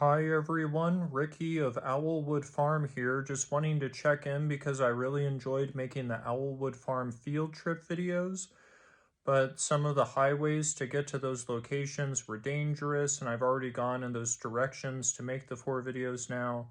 Hi everyone, Ricky of Owlwood Farm here, just wanting to check in because I really enjoyed making the Owlwood Farm field trip videos, but some of the highways to get to those locations were dangerous and I've already gone in those directions to make the 4 videos now.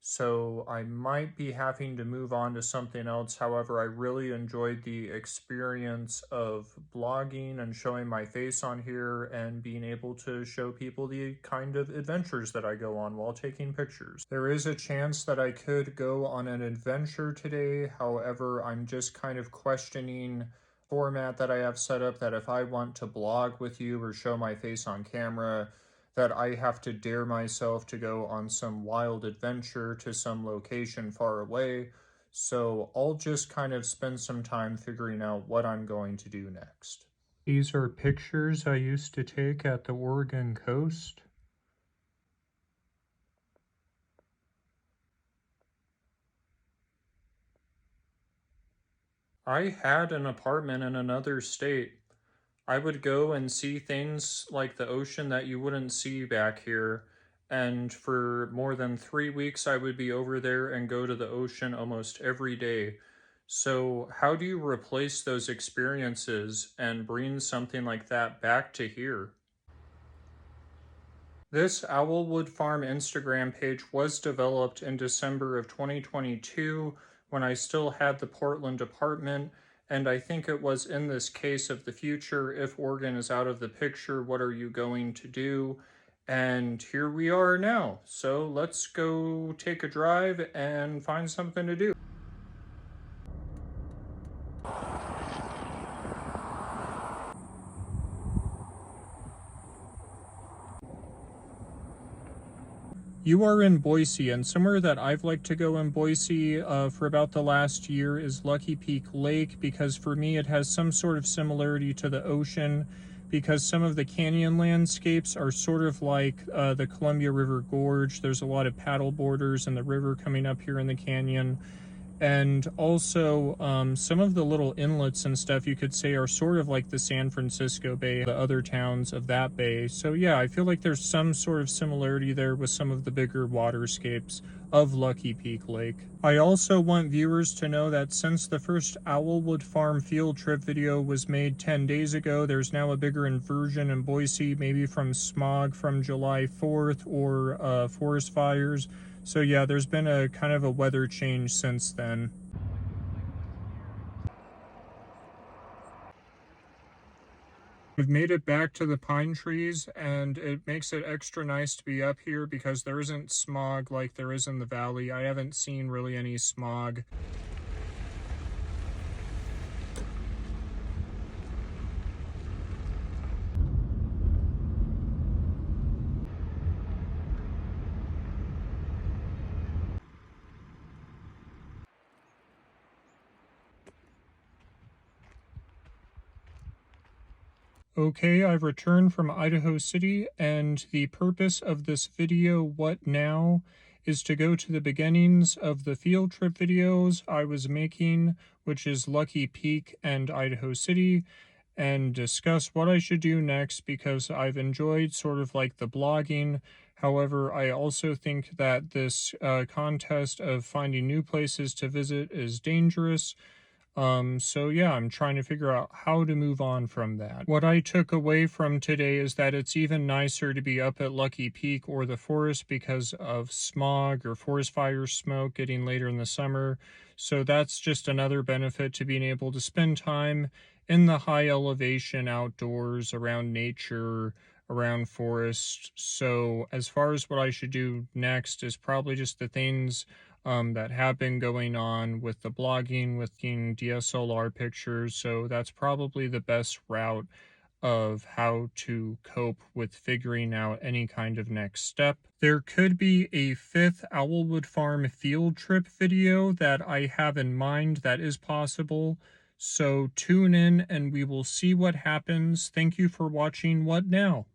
So I might be having to move on to something else. However, I really enjoyed the experience of blogging and showing my face on here and being able to show people the kind of adventures that I go on while taking pictures. There is a chance that I could go on an adventure today. However, I'm just kind of questioning format that I have set up, that if I want to blog with you or show my face on camera, that I have to dare myself to go on some wild adventure to some location far away. So I'll just kind of spend some time figuring out what I'm going to do next. These are pictures I used to take at the Oregon coast. I had an apartment in another state. I would go and see things like the ocean that you wouldn't see back here. And for more than 3 weeks, I would be over there and go to the ocean almost every day. So, how do you replace those experiences and bring something like that back to here? This Owlwood Farm Instagram page was developed in December of 2022 when I still had the Portland apartment, and I think it was in this case of the future, if Oregon is out of the picture, what are you going to do? And here we are now. So let's go take a drive and find something to do. You are in Boise, and somewhere that I've liked to go in Boise for about the last year is Lucky Peak Lake, because for me it has some sort of similarity to the ocean, because some of the canyon landscapes are sort of like the Columbia River Gorge. There's a lot of paddle boarders and the river coming up here in the canyon. And also some of the little inlets and stuff you could say are sort of like the San Francisco Bay, the other towns of that bay. So yeah, I feel like there's some sort of similarity there with some of the bigger waterscapes of Lucky Peak Lake. I also want viewers to know that since the first Owlwood Farm field trip video was made 10 days ago, there's now a bigger inversion in Boise, maybe from smog from July 4th or forest fires. So yeah, there's been a kind of a weather change since then. We've made it back to the pine trees, and it makes it extra nice to be up here because there isn't smog like there is in the valley. I haven't seen really any smog. Okay, I've returned from Idaho City, and the purpose of this video, What Now, is to go to the beginnings of the field trip videos I was making, which is Lucky Peak and Idaho City, and discuss what I should do next, because I've enjoyed sort of like the blogging. However, I also think that this contest of finding new places to visit is dangerous. So yeah, I'm trying to figure out how to move on from that. What I took away from today is that it's even nicer to be up at Lucky Peak or the forest because of smog or forest fire smoke getting later in the summer. So that's just another benefit to being able to spend time in the high elevation outdoors, around nature, around forest. So as far as what I should do next is probably just the things that have been going on with the blogging, with taking DSLR pictures. So that's probably the best route of how to cope with figuring out any kind of next step. There could be a 5th Owlwood Farm field trip video that I have in mind that is possible. So tune in and we will see what happens. Thank you for watching What Now?